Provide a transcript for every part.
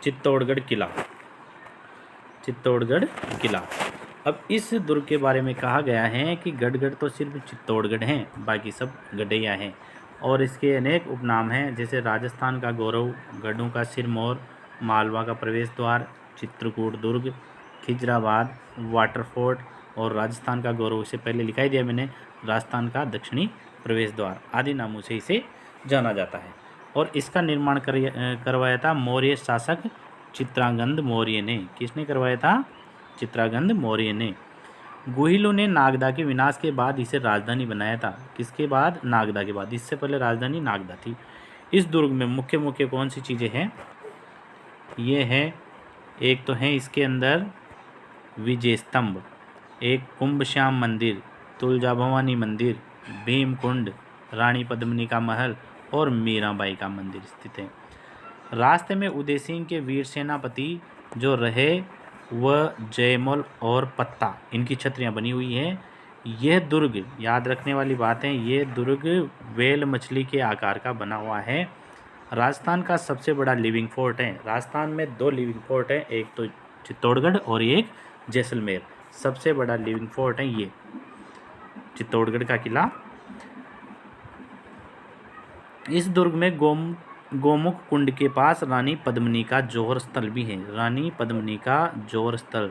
चित्तौड़गढ़ किला। चित्तौड़गढ़ किला। अब इस दुर्ग के बारे में कहा गया है कि गढ़गढ़ तो सिर्फ चित्तौड़गढ़ हैं, बाकी सब गढ़ैया हैं और इसके अनेक उपनाम हैं, जैसे राजस्थान का गौरव, गढ़ों का सिरमौर, मालवा का प्रवेश द्वार, चित्रकूट दुर्ग, खिजराबाद, वाटरफोर्ट और राजस्थान का गौरव, इसे पहले लिखा ही दिया मैंने, राजस्थान का दक्षिणी प्रवेश द्वार आदि नामों से इसे जाना जाता है। और इसका निर्माण करवाया था मौर्य शासक चित्रांगद मौर्य ने। किसने करवाया था? चित्रांगद मौर्य ने। गुहिलों ने नागदा के विनाश के बाद इसे राजधानी बनाया था। किसके बाद? नागदा के बाद। इससे पहले राजधानी नागदा थी। इस दुर्ग में मुख्य मुख्य कौन सी चीज़ें हैं? ये है, एक तो है इसके अंदर विजय स्तंभ, एक कुंभश्याम मंदिर, तुलजा भवानी मंदिर, भीम कुंड, रानी पद्मिनी का महल और मीराबाई का मंदिर स्थित है। रास्ते में उदय सिंह के वीर सेनापति जो रहे वह जयमल और पत्ता, इनकी छतरियाँ बनी हुई हैं। यह दुर्ग, याद रखने वाली बात है, ये दुर्ग व्हेल मछली के आकार का बना हुआ है। राजस्थान का सबसे बड़ा लिविंग फोर्ट है। राजस्थान में 2 लिविंग फोर्ट हैं, एक तो चित्तौड़गढ़ और एक जैसलमेर। सबसे बड़ा लिविंग फोर्ट है ये चित्तौड़गढ़ का किला। इस दुर्ग में गोमुख कुंड के पास रानी पद्मिनी का जौहर स्थल भी है। रानी पद्मिनी का जौहर स्थल,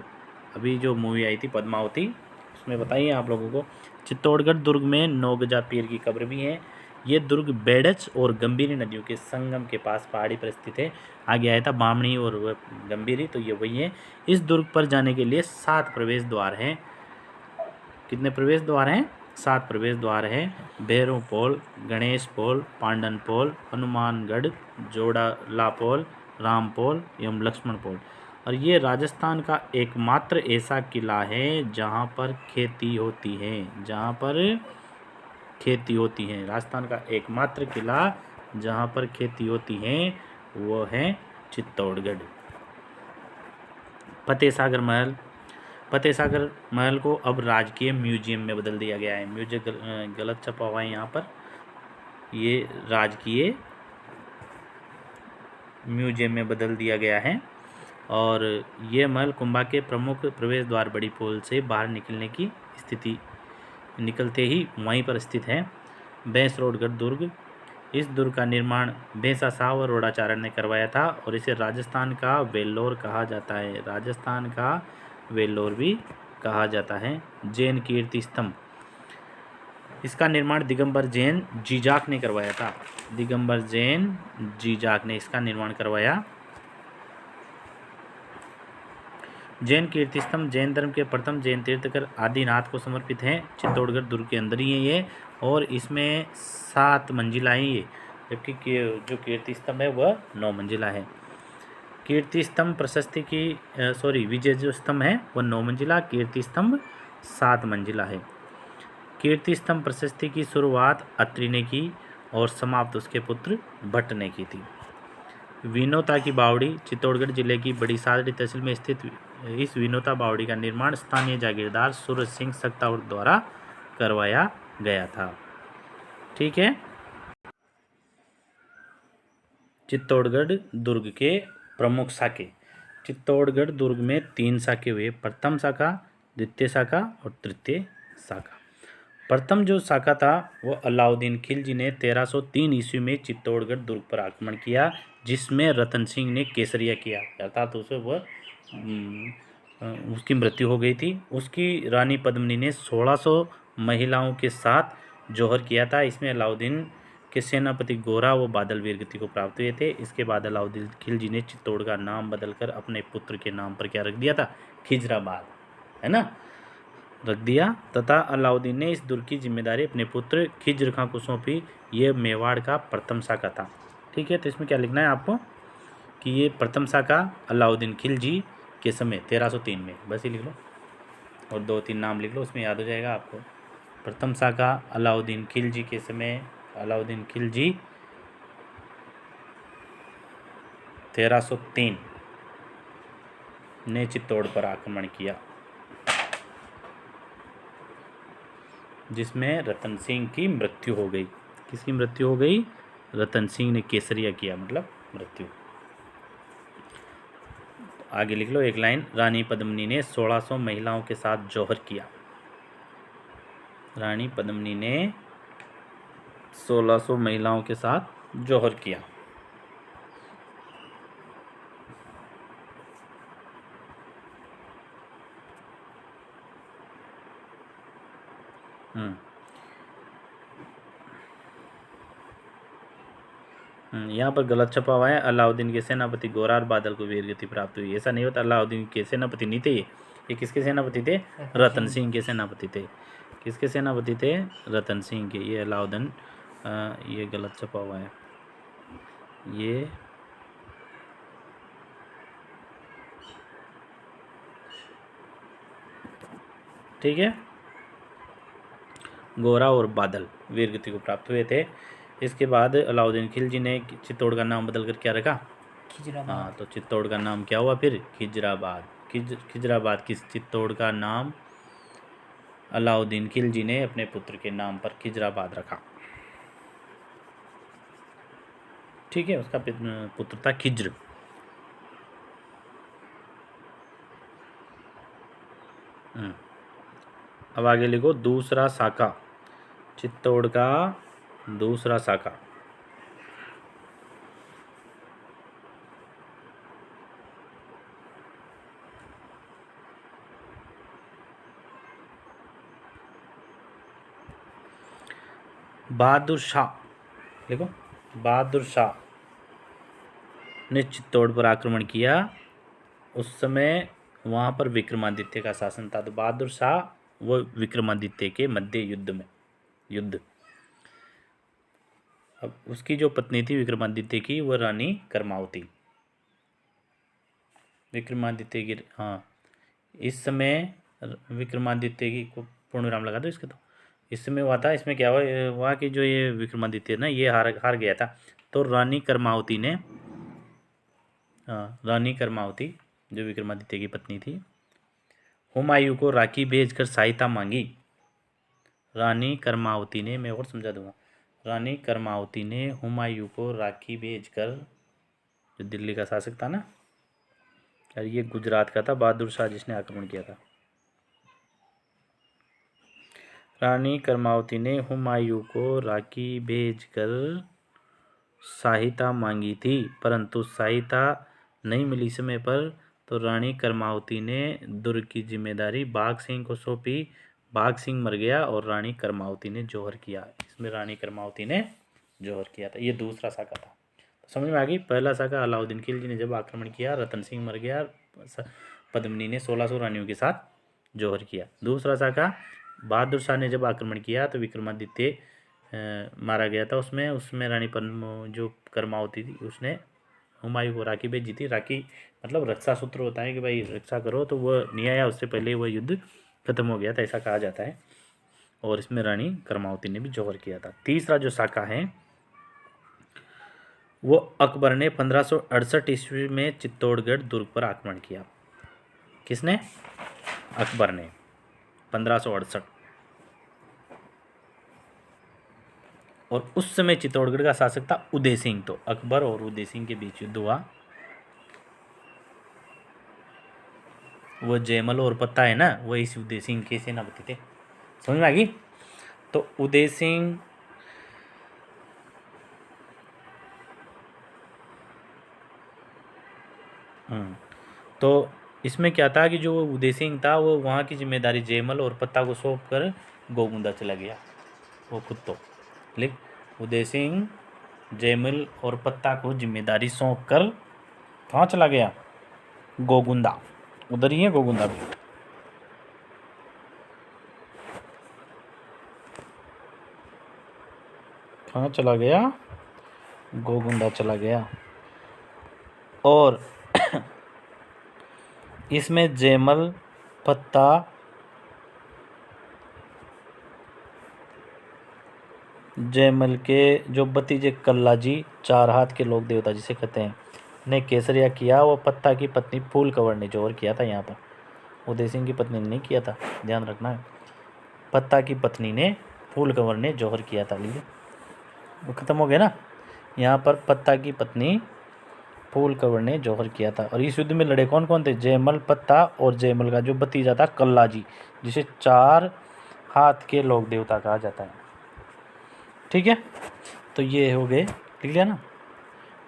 अभी जो मूवी आई थी पद्मावती, उसमें बताइए आप लोगों को। चित्तौड़गढ़ दुर्ग में नौगजा पीर की कब्र भी है। ये दुर्ग बेडच और गंभीरी नदियों के संगम के पास पहाड़ी पर स्थित है। आगे आया था बामणी और गंभीरी, तो ये वही है। इस दुर्ग पर जाने के लिए 7 प्रवेश द्वार हैं। कितने प्रवेश द्वार हैं? 7 प्रवेश द्वार है। भैरव पोल, गणेश पोल, पांडन पोल, हनुमानगढ़, जोड़ाला पोल, राम पोल एवं लक्ष्मण पोल। और ये राजस्थान का एकमात्र ऐसा किला है जहाँ पर खेती होती है। जहाँ पर खेती होती है, राजस्थान का एकमात्र किला जहाँ पर खेती होती है वो है चित्तौड़गढ़। फतेह सागर महल। फतेह सागर महल को अब राजकीय म्यूजियम में बदल दिया गया है। म्यूजियम गलत छपा हुआ है यहाँ पर, ये राजकीय म्यूजियम में बदल दिया गया है। और ये महल कुंभा के प्रमुख प्रवेश द्वार बड़ी पोल से बाहर निकलने की स्थिति निकलते ही वहीं पर स्थित है। भैंसरोडगढ़ दुर्ग। इस दुर्ग का निर्माण भैंसा शाह और रोडाचार्य ने करवाया था और इसे राजस्थान का वेल्लोर कहा जाता है। राजस्थान का वेल्लोर भी कहा जाता है। जैन कीर्ति स्तंभ, इसका निर्माण दिगंबर जैन जीजाक ने करवाया था। दिगंबर जैन जीजाक ने इसका निर्माण करवाया। जैन कीर्ति स्तंभ जैन धर्म के प्रथम जैन तीर्थकर आदिनाथ को समर्पित है। चित्तौड़गढ़ दुर्ग के अंदर ही है ये और इसमें 7 मंजिला है ये, जबकि जो कीर्ति स्तंभ है वह 9 मंजिला है। कीर्ति स्तंभ प्रशस्ति की विजय जो स्तंभ है वह 9 मंजिला, कीर्ति स्तंभ 7 मंजिला है। कीर्ति स्तंभ प्रशस्ति की शुरुआत अत्रि ने की और समाप्त उसके पुत्र भट्ट ने की थी। विनोता की बावड़ी चित्तौड़गढ़ जिले की बड़ी सादड़ी तहसील में स्थित इस विनोता बावड़ी का निर्माण स्थानीय जागीरदार सूरज सिंह सक्तावत द्वारा करवाया गया था। ठीक है। चित्तौड़गढ़ दुर्ग के प्रमुख शाखे। चित्तौड़गढ़ दुर्ग में 3 शाखे हुए, प्रथम शाखा, द्वितीय शाखा और तृतीय शाखा। प्रथम जो शाखा था वो अलाउद्दीन खिलजी ने 1303 ईस्वी में चित्तौड़गढ़ दुर्ग पर आक्रमण किया, जिसमें रतन सिंह ने केसरिया किया, अर्थात उसे वह उसकी मृत्यु हो गई थी। उसकी रानी पद्मिनी ने 1600 महिलाओं के साथ जौहर किया था। इसमें अलाउद्दीन के सेनापति गोरा व बादल वीरगति को प्राप्त हुए थे। इसके बाद अलाउद्दीन खिलजी ने चित्तौड़ का नाम बदलकर अपने पुत्र के नाम पर क्या रख दिया था? खिजराबाद, है ना, रख दिया तथा अलाउद्दीन ने इस दुर्ग की जिम्मेदारी अपने पुत्र खिज्र खां को सौंपी। ये मेवाड़ का प्रथम शाखा था। ठीक है, तो इसमें क्या लिखना है आपको कि ये प्रथम शाखा अलाउद्दीन खिलजी के समय 1303 में, बस ही लिख लो और 2-3 नाम लिख लो, उसमें याद हो जाएगा आपको। प्रथम शाखा अलाउद्दीन खिलजी के समय, अलाउद्दीन खिलजी 1303 ने चित्तौड़ पर आक्रमण किया, जिसमें रतन सिंह की मृत्यु हो गई। किसकी मृत्यु हो गई? रतन सिंह ने केसरिया किया, मतलब मृत्यु। आगे लिख लो एक लाइन, रानी पद्मिनी ने 1600 महिलाओं के साथ जौहर किया। रानी पद्मिनी ने 1600 महिलाओं के साथ जौहर किया। यहाँ पर गलत छपा हुआ है, अलाउद्दीन के सेनापति गोरार बादल को वीरगति प्राप्त हुई। ऐसा नहीं होता, अलाउद्दीन के सेनापति नहीं थे ये किसके सेनापति थे? रतन सिंह के सेनापति थे। किसके सेनापति थे? रतन सिंह के। ये अलाउद्दीन, ये गलत छपा हुआ है ये। ठीक है, गोरा और बादल वीरगति को प्राप्त हुए थे। इसके बाद अलाउद्दीन खिलजी ने चित्तौड़ का नाम बदलकर क्या रखा? खिजराबाद। हाँ, तो चित्तौड़ का नाम क्या हुआ फिर? खिजराबाद। खिजराबाद किस चित्तौड़ का नाम अलाउद्दीन खिलजी ने अपने पुत्र के नाम पर खिजराबाद रखा। ठीक है, उसका पुत्र था खिज्र। अब आगे लिखो दूसरा साका, चित्तौड़ का दूसरा साका। बहादुर शाह, देखो बहादुर शाह ने चित्तौड़ पर आक्रमण किया। उस समय वहाँ पर विक्रमादित्य का शासन था। तो बहादुर शाह वो विक्रमादित्य के मध्य युद्ध। अब उसकी जो पत्नी थी विक्रमादित्य की, वो रानी कर्मावती। विक्रमादित्य की, हाँ, इस समय विक्रमादित्य की को पूर्ण विराम लगा दो इसके। तो इस समय हुआ था, इसमें क्या हुआ कि जो ये विक्रमादित्य ना, ये हार गया था। तो रानी कर्मावती ने, रानी कर्मावती जो विक्रमादित्य की पत्नी थी, हुमायूं को राखी भेजकर सहायता मांगी। रानी कर्मावती ने, मैं और समझा दूंगा, रानी कर्मावती ने हुमायूं को राखी भेजकर, जो दिल्ली का शासक था ना, और ये गुजरात का था, बहादुर शाह जिसने आक्रमण किया था। रानी कर्मावती ने हुमायूं को राखी भेजकर सहायता मांगी थी, परंतु सहायता नहीं मिली समय पर। तो रानी कर्मावती ने दुर्ग की जिम्मेदारी बाघ सिंह को सौंपी। बाघ सिंह मर गया और रानी कर्मावती ने जौहर किया। इसमें रानी कर्मावती ने जौहर किया था। ये दूसरा साका था। तो समझ में आ गई। पहला साका अलाउद्दीन खिलजी ने जब आक्रमण किया, रतन सिंह मर गया, पद्मिनी ने 1600 रानियों के साथ जौहर किया। दूसरा साका बहादुर शाह ने जब आक्रमण किया तो विक्रमादित्य मारा गया था। उसमें रानी जो कर्मावती थी, उसने हुमायूं को राखी भेजी थी। राखी मतलब रक्षा सूत्र होता है कि भाई रक्षा करो, तो वो नहीं आया, उससे पहले वह युद्ध खत्म हो गया था, ऐसा कहा जाता है। और इसमें रानी कर्मावती ने भी जौहर किया था। तीसरा जो साका है वो अकबर ने 1568 ईस्वी में चित्तौड़गढ़ दुर्ग पर आक्रमण किया। किसने? अकबर ने, 1568। और उस समय चित्तौड़गढ़ का शासक था उदय सिंह। तो अकबर और उदय सिंह के बीच युद्ध हुआ। वो जयमल और पत्ता है ना, वो इस उदय सिंह के सेनापति थे। समझ में आ गई। तो उदय सिंह तो इसमें क्या था कि जो उदय सिंह था वो वहाँ की जिम्मेदारी जयमल और पत्ता को सौंप कर गोगुंदा चला गया। वो खुद तो लिख, उदय सिंह जयमल और पत्ता को जिम्मेदारी सौंप कर कहाँ चला गया? गोगुंदा। उधर ही है गोगुंदा भी। कहाँ चला गया? गोगुंदा चला गया। और इसमें जयमल, पत्ता, जयमल के जो भतीजे कल्लाजी, 4 हाथ के लोक देवता जिसे कहते हैं, ने केसरिया किया। वो पत्ता की पत्नी फूल कंवर ने जौहर किया था। यहाँ पर उदय सिंह की पत्नी ने नहीं किया था, ध्यान रखना है। पत्ता की पत्नी ने, फूल कंवर ने जौहर किया था। लीजिए, वो खत्म हो गया ना। यहाँ पर पत्ता की पत्नी फूल कंवर ने जौहर किया था। और इस युद्ध में लड़े कौन कौन थे? जयमल पत्ता और जयमल का जो भतीजा था कल्ला जी, जिसे 4 हाथ के लोक देवता कहा जाता है। ठीक है, तो ये हो गए, लिख लिया ना।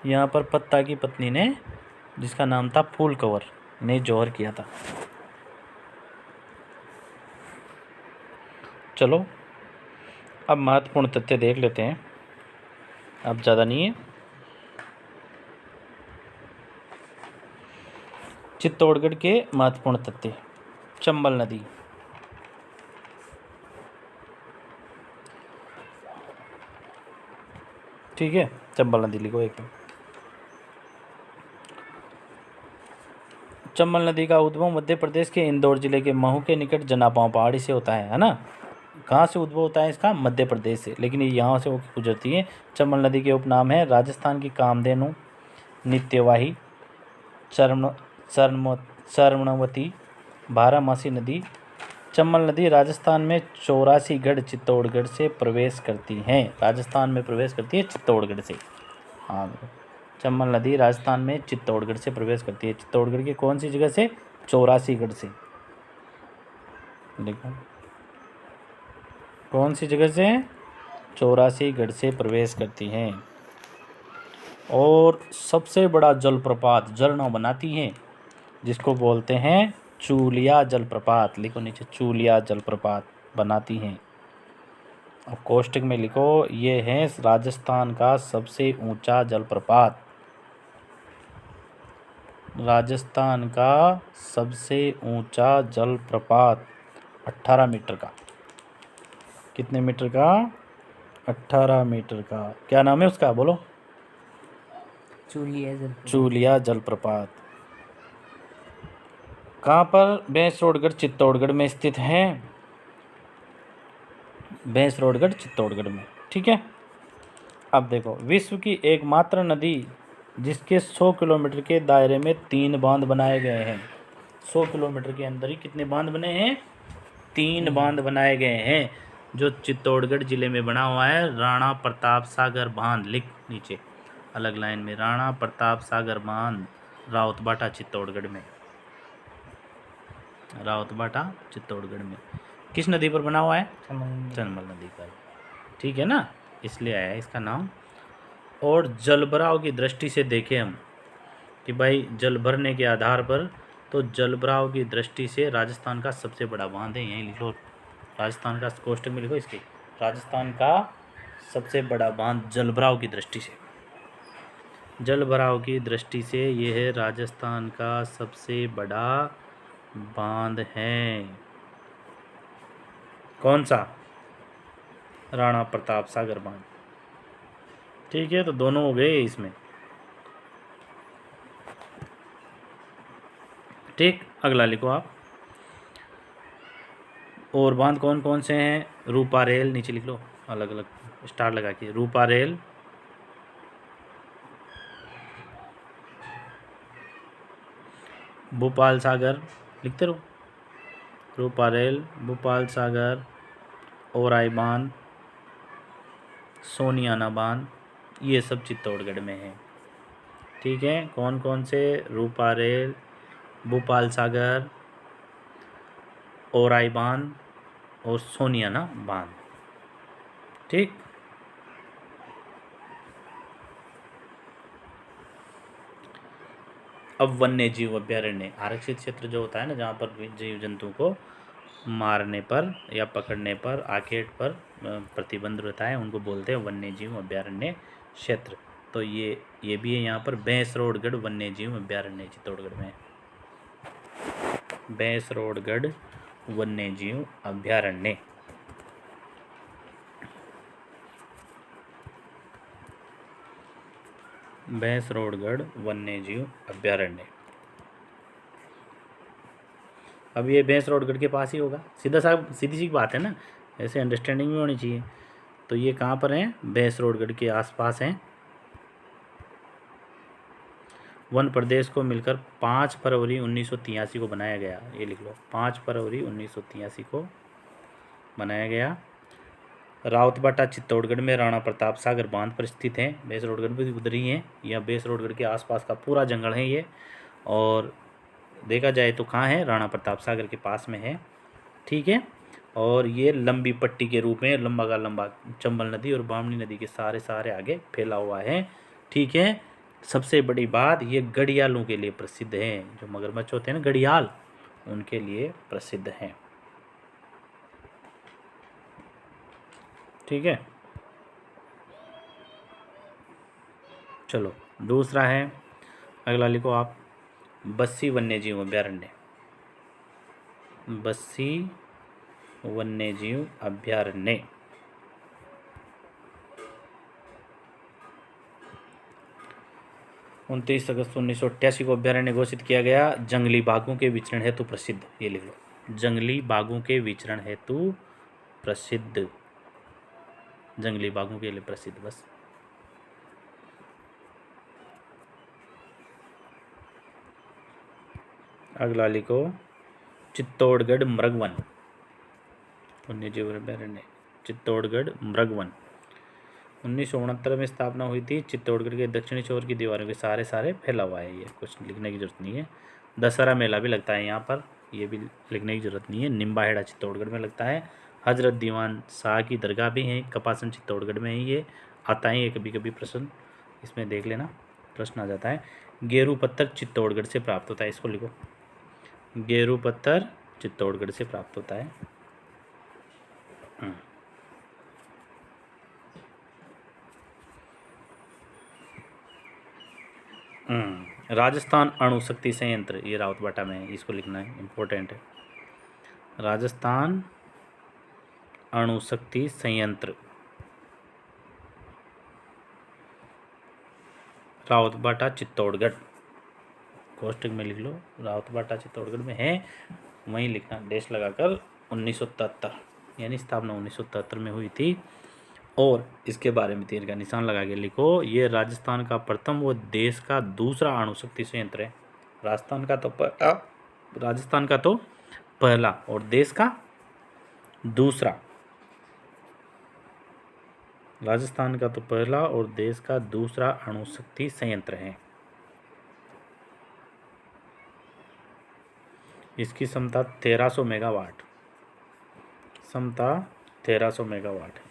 यहाँ पर पत्ता की पत्नी ने, जिसका नाम था फूल कंवर, ने जौहर किया था। चलो अब महत्वपूर्ण तथ्य देख लेते हैं, अब ज़्यादा नहीं है। चित्तौड़गढ़ के महत्वपूर्ण तथ्य। चंबल नदी, ठीक है, चंबल नदी लिखो एक। चंबल नदी का उद्भव मध्य प्रदेश के इंदौर जिले के महू के निकट जनापांव पहाड़ी से होता है ना। कहाँ से उद्भव होता है इसका? मध्य प्रदेश से, लेकिन ये यहाँ से होकर गुजरती है। चंबल नदी के उपनाम है राजस्थान की कामधेनु, नित्यवाही, चरणवती, बारहमासी नदी। चंबल नदी राजस्थान में 84 चित्तौड़गढ़ से प्रवेश करती हैं। राजस्थान में प्रवेश करती है चित्तौड़गढ़ से। हाँ, चंबल नदी राजस्थान में चित्तौड़गढ़ से प्रवेश करती है। चित्तौड़गढ़ की कौन सी जगह से? 84 से। देखो कौन सी जगह से? 84 से प्रवेश करती हैं। और सबसे बड़ा जलप्रपात, झरना बनाती हैं, जिसको बोलते हैं चूलिया जलप्रपात। लिखो नीचे, चूलिया जलप्रपात बनाती हैं। और कोष्टक में लिखो, ये है राजस्थान का सबसे ऊंचा जलप्रपात। राजस्थान का सबसे ऊंचा जलप्रपात 18 मीटर का। कितने मीटर का? 18 मीटर का। क्या नाम है उसका? बोलो। चूलिया जलप्रपात। कहाँ पर? भैंसरोडगढ़ चित्तौड़गढ़ में स्थित है। भैंसरोडगढ़ चित्तौड़गढ़ में, ठीक है। अब देखो, विश्व की एकमात्र नदी जिसके 100 किलोमीटर के दायरे में 3 बांध बनाए गए हैं। 100 किलोमीटर के अंदर ही कितने बांध बने हैं? 3 बांध बनाए गए हैं, जो चित्तौड़गढ़ जिले में बना हुआ है। राणा प्रताप सागर बांध, लिख नीचे अलग लाइन में, राणा प्रताप सागर बांध रावतबाटा चित्तौड़गढ़ में। रावतबाटा चित्तौड़गढ़ में किस नदी पर बना हुआ है? चंबल नदी पर, ठीक है ना, इसलिए आया है इसका नाम। और जलभराव की दृष्टि से देखें हम कि भाई जल भरने के आधार पर, तो जलभराव की दृष्टि से राजस्थान का सबसे बड़ा बांध है। यहीं लिखो, राजस्थान का कोष्टक में लिखो इसके, राजस्थान का सबसे बड़ा बांध जलभराव की दृष्टि से। जलभराव की दृष्टि से ये है राजस्थान का सबसे बड़ा बांध है। कौन सा? राणा प्रताप सागर बांध, ठीक है। तो दोनों हो गए इसमें, ठीक। अगला लिखो आप, और बांध कौन कौन से हैं? रूपारेल, नीचे लिख लो अलग अलग स्टार लगा के, रूपारेल, भोपाल सागर, लिखते रहो, रूपारेल, भोपाल सागर, ओराई बांध, सोनियाना बांध, ये सब चित्तौड़गढ़ में है, ठीक है। कौन कौन से? रूपारेल, भोपाल सागर, ओराई बांध और सोनियाना बांध, ठीक। अब वन्य जीव अभ्यारण्य, आरक्षित क्षेत्र जो होता है ना, जहाँ पर जीव जंतु को मारने पर या पकड़ने पर, आखेट पर प्रतिबंध रहता है, उनको बोलते हैं वन्य जीव अभ्यारण्य क्षेत्र। तो ये भी है यहाँ पर, भैंसरोडगढ़ वन्य जीव अभ्यारण्य चित्तौड़गढ़ में। भैंसरोडगढ़ वन्य जीव अभ्यारण्य, भैंसरोडगढ़ वन्य जीव अभ्यारण्य। अब ये भैंसरोडगढ़ के पास ही होगा, सीधी सी बात है ना, ऐसे अंडरस्टैंडिंग भी होनी चाहिए। तो ये कहाँ पर है? भैंसरोडगढ़ के आसपास हैं। वन प्रदेश को मिलकर 5 फरवरी 1983 को बनाया गया। ये लिख लो, 5 फरवरी 1983 को बनाया गया। रावतबाटा चित्तौड़गढ़ में राणा प्रताप सागर बांध पर स्थित है। बेसरोडगढ़ भी उधर ही है, या बेसरोडगढ़ के आसपास का पूरा जंगल है ये। और देखा जाए तो कहाँ है, राणा प्रताप सागर के पास में है। ठीक है। और ये लंबी पट्टी के रूप में लंबा का लंबा चंबल नदी और बामनी नदी के सारे आगे फैला हुआ है। ठीक है। सबसे बड़ी बात, ये घड़ियालों के लिए प्रसिद्ध है। जो मगरमच्छ होते हैं ना, घड़ियाल, उनके लिए प्रसिद्ध हैं। ठीक है। चलो दूसरा है, अगला लिखो आप, बस्सी वन्यजीव अभ्यारण्य। बस्सी वन्यजीव अभ्यारण्य 29 अगस्त 1988 को अभ्यारण्य घोषित किया गया। जंगली बाघों के विचरण हेतु प्रसिद्ध, ये लिख लो, जंगली बाघों के विचरण हेतु प्रसिद्ध, जंगली बाघों के लिए प्रसिद्ध। बस अगला लिखो, चित्तौड़गढ़ मृगवन वन्यजीव अभ्यारण्य, चित्तौड़गढ़ मृगवन 1969 में स्थापना हुई थी। चित्तौड़गढ़ के दक्षिणी छोर की दीवारों के सारे फैला हुआ है। ये कुछ लिखने की जरूरत नहीं है। दशहरा मेला भी लगता है यहाँ पर, ये भी लिखने की जरूरत नहीं है। निम्बाहेड़ा चित्तौड़गढ़ में लगता है। हजरत दीवान शाह की दरगाह भी है, कपासन चित्तौड़गढ़ में ही ये आता है। ये कभी कभी प्रश्न इसमें देख लेना, प्रश्न आ जाता है। गेरू पत्थर चित्तौड़गढ़ से प्राप्त होता है, इसको लिखो, गेरू पत्थर चित्तौड़गढ़ से प्राप्त होता है। राजस्थान अणु शक्ति संयंत्र, ये रावतबाटा में है, इसको लिखना है, इम्पोर्टेंट है। राजस्थान अणु शक्ति संयंत्र रावतबाटा चित्तौड़गढ़, कोष्टक में लिख लो, रावतबाटा चित्तौड़गढ़ में है, वहीं लिखना डैश लगाकर। 1973 यानी स्थापना 1973 में हुई थी। और इसके बारे में तीर का निशान लगा के लिखो, ये राजस्थान का प्रथम व देश का दूसरा अणुशक्ति संयंत्र है। राजस्थान का तो पहला और देश का दूसरा। राजस्थान का तो पहला और देश का दूसरा अणुशक्ति संयंत्र है। इसकी क्षमता 1300 मेगावाट, क्षमता 1300 मेगावाट है।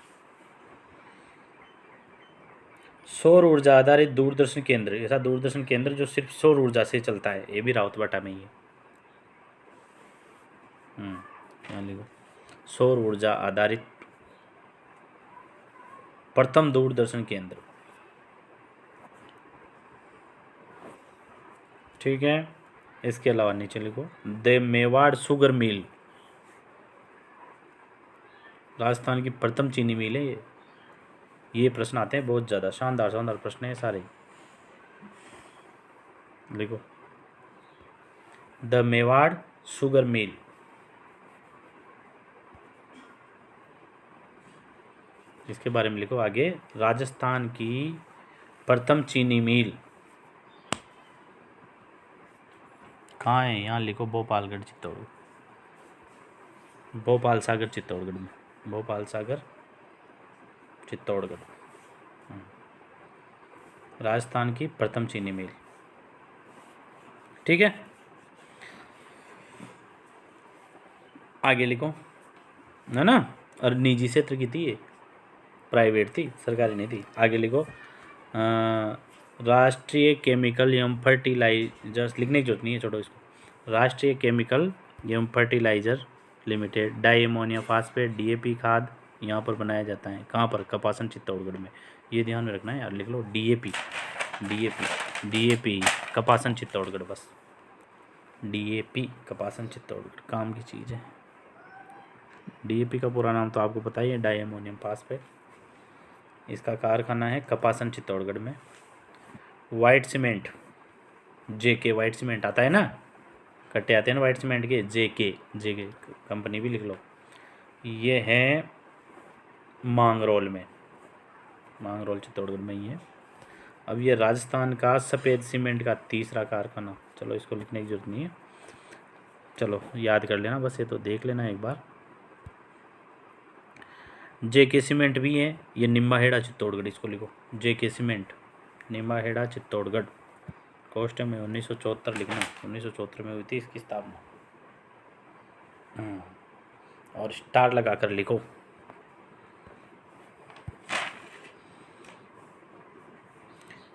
सौर ऊर्जा आधारित दूरदर्शन केंद्र, ऐसा दूरदर्शन केंद्र जो सिर्फ सौर ऊर्जा से चलता है, ये भी रावतबाटा में ही है। यहाँ लिखो, सौर ऊर्जा आधारित प्रथम दूरदर्शन केंद्र। ठीक है। इसके अलावा नीचे लिखो, the Mewar sugar mill, Rajasthan की प्रथम चीनी मिल है ये प्रश्न आते हैं बहुत ज़्यादा, शानदार प्रश्न है सारे। लिखो, द मेवाड़ शुगर मिल, इसके बारे में लिखो आगे। राजस्थान की प्रथम चीनी मिल कहाँ है, यहाँ लिखो, भोपालगढ़ चित्तौड़गढ़, भोपाल सागर चित्तौड़गढ़ में, भोपाल सागर चित्तौड़गढ़, राजस्थान की प्रथम चीनी मिल। ठीक है। आगे लिखो, है ना, और निजी क्षेत्र की थी ये, प्राइवेट थी, सरकारी नहीं थी। आगे लिखो, राष्ट्रीय केमिकल एवं फर्टिलाइजर्स, लिखने की जरूरत नहीं है, छोड़ो इसको। राष्ट्रीय केमिकल एवं fertiliser limited di ammonium phosphate DAP खाद यहाँ पर बनाया जाता है। कहाँ पर, कपासन चित्तौड़गढ़ में, ये ध्यान में रखना है यार। लिख लो DAP, DAP, DAP Kapasan Chittorgarh, बस डीएपी कपासन चित्तौड़गढ़, काम की चीज़ है। डीएपी का पूरा नाम तो आपको पता ही है, डाई अमोनियम फास्फेट। इसका कारखाना है कपासन चित्तौड़गढ़ में। वाइट सीमेंट, जेके वाइट सीमेंट आता है ना, कट्टे आते हैं ना वाइट सीमेंट के, जेके कंपनी भी लिख लो। ये है मांगरोल में, मांगरोल चित्तौड़गढ़ में ही है। अब ये राजस्थान का सफ़ेद सीमेंट का तीसरा कारखाना, चलो इसको लिखने की जरूरत नहीं है, चलो याद कर लेना बस, ये तो देख लेना एक बार। JK सीमेंट भी है, ये निम्बाहेड़ा चित्तौड़गढ़, इसको लिखो JK सीमेंट निम्बाहेड़ा चित्तौड़गढ़। कोष्टक में 1974 लिखना, 1974 में हुई थी इसकी स्थापना। और स्टार लगा कर लिखो।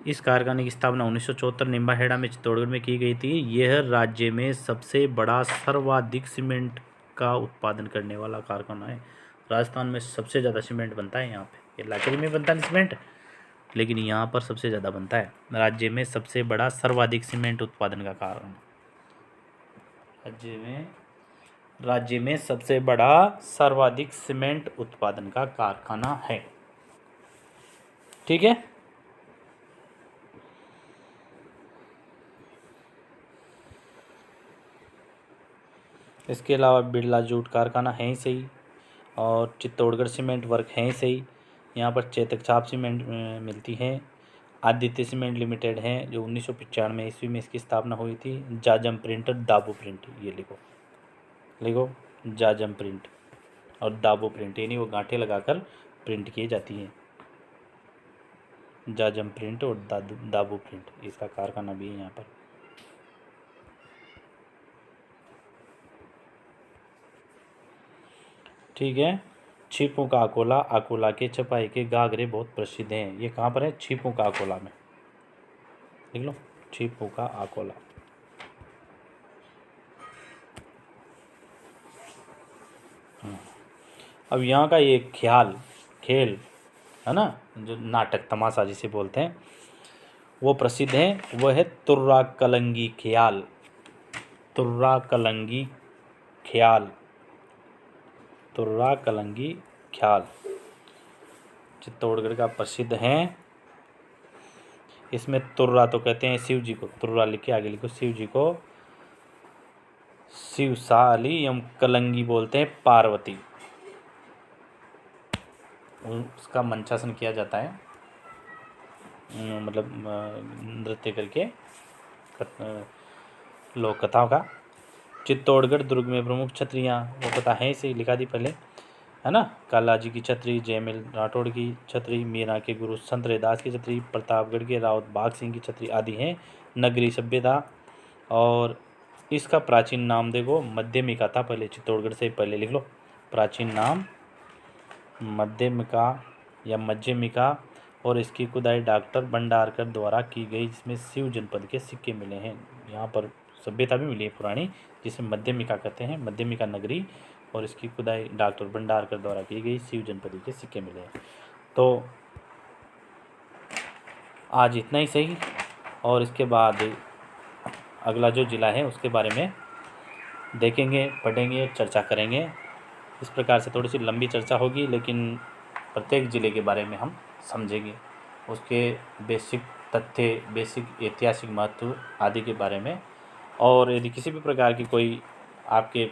इस कारखाने की स्थापना 1974 निम्बाहेड़ा में चित्तौड़गढ़ में की गई थी। यह राज्य में सबसे बड़ा सर्वाधिक सीमेंट का उत्पादन करने वाला कारखाना है। राजस्थान में सबसे ज़्यादा सीमेंट बनता है यहाँ पे। ये लाचरी में बनता नहीं सीमेंट, लेकिन यहाँ पर सबसे ज़्यादा बनता है। राज्य में सबसे बड़ा सर्वाधिक सीमेंट उत्पादन का कारण, राज्य में सबसे बड़ा सर्वाधिक सीमेंट उत्पादन का कारखाना है। ठीक है। इसके अलावा बिरला जूट कारखाना है ही सही, और चित्तौड़गढ़ सीमेंट वर्क है ही सही। यहाँ पर चेतक छाप सीमेंट मिलती है। आदित्य सीमेंट लिमिटेड है जो 1995 ईस्वी में इसकी स्थापना हुई थी। जाजम प्रिंटर, दाबू प्रिंट, ये लिखो जाजम प्रिंट और दाबू प्रिंट, यानी वो गांठे लगाकर प्रिंट की जाती हैं। जाजम प्रिंट और दाबू प्रिंट, इसका कारखाना भी है यहाँ पर। ठीक है। छिपों का अकोला, अकोला के छपाई के घाघरे बहुत प्रसिद्ध हैं। ये कहाँ पर है? छिपों का अकोला में, लिख लो छिपों का अकोला। अब यहाँ का ये खेल है ना, जो नाटक तमाशा जिसे बोलते हैं, वो प्रसिद्ध है। वह है तुर्रा कलंगी ख्याल। तुर्रा कलंगी ख्याल, तुर्रा कलंगी ख्याल चित्तौड़गढ़ का प्रसिद्ध है। इसमें तुर्रा तो कहते हैं शिव जी को, तुर्रा लिख के आगे लिखो शिव जी को शिवशाली, एवं कलंगी बोलते हैं पार्वती। उसका मंचासन किया जाता है, मतलब नृत्य करके लोक कथाओं का। चित्तौड़गढ़ दुर्ग में प्रमुख छत्रियाँ, वो पता है इसे लिखा दी पहले, है ना। कालाजी की छतरी, जयमिल राठौड़ की छतरी, मीरा के गुरु संत रैदास की छतरी, प्रतापगढ़ के रावत बाघ सिंह की छतरी आदि हैं। नगरी सभ्यता, और इसका प्राचीन नाम देखो मध्यमिका था पहले, चित्तौड़गढ़ से पहले लिख लो प्राचीन नाम मध्यमिका या मध्यमिका। और इसकी खुदाई डॉक्टर भंडारकर द्वारा की गई, जिसमें शिव जनपद के सिक्के मिले हैं। यहाँ पर सभ्यता भी मिली है पुरानी, जिसे मध्यमिका कहते हैं, मध्यमिका नगरी। और इसकी खुदाई डॉक्टर भंडारकर द्वारा की गई, शिव जनपद के सिक्के मिले हैं। तो आज इतना ही सही, और इसके बाद अगला जो ज़िला है उसके बारे में देखेंगे, पढ़ेंगे, चर्चा करेंगे। इस प्रकार से थोड़ी सी लंबी चर्चा होगी, लेकिन प्रत्येक ज़िले के बारे में हम समझेंगे, उसके बेसिक तथ्य, बेसिक ऐतिहासिक महत्व आदि के बारे में। और यदि किसी भी प्रकार की कोई आपके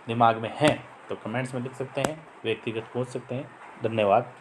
दिमाग में है तो कमेंट्स में लिख सकते हैं, व्यक्तिगत पूछ सकते हैं। धन्यवाद।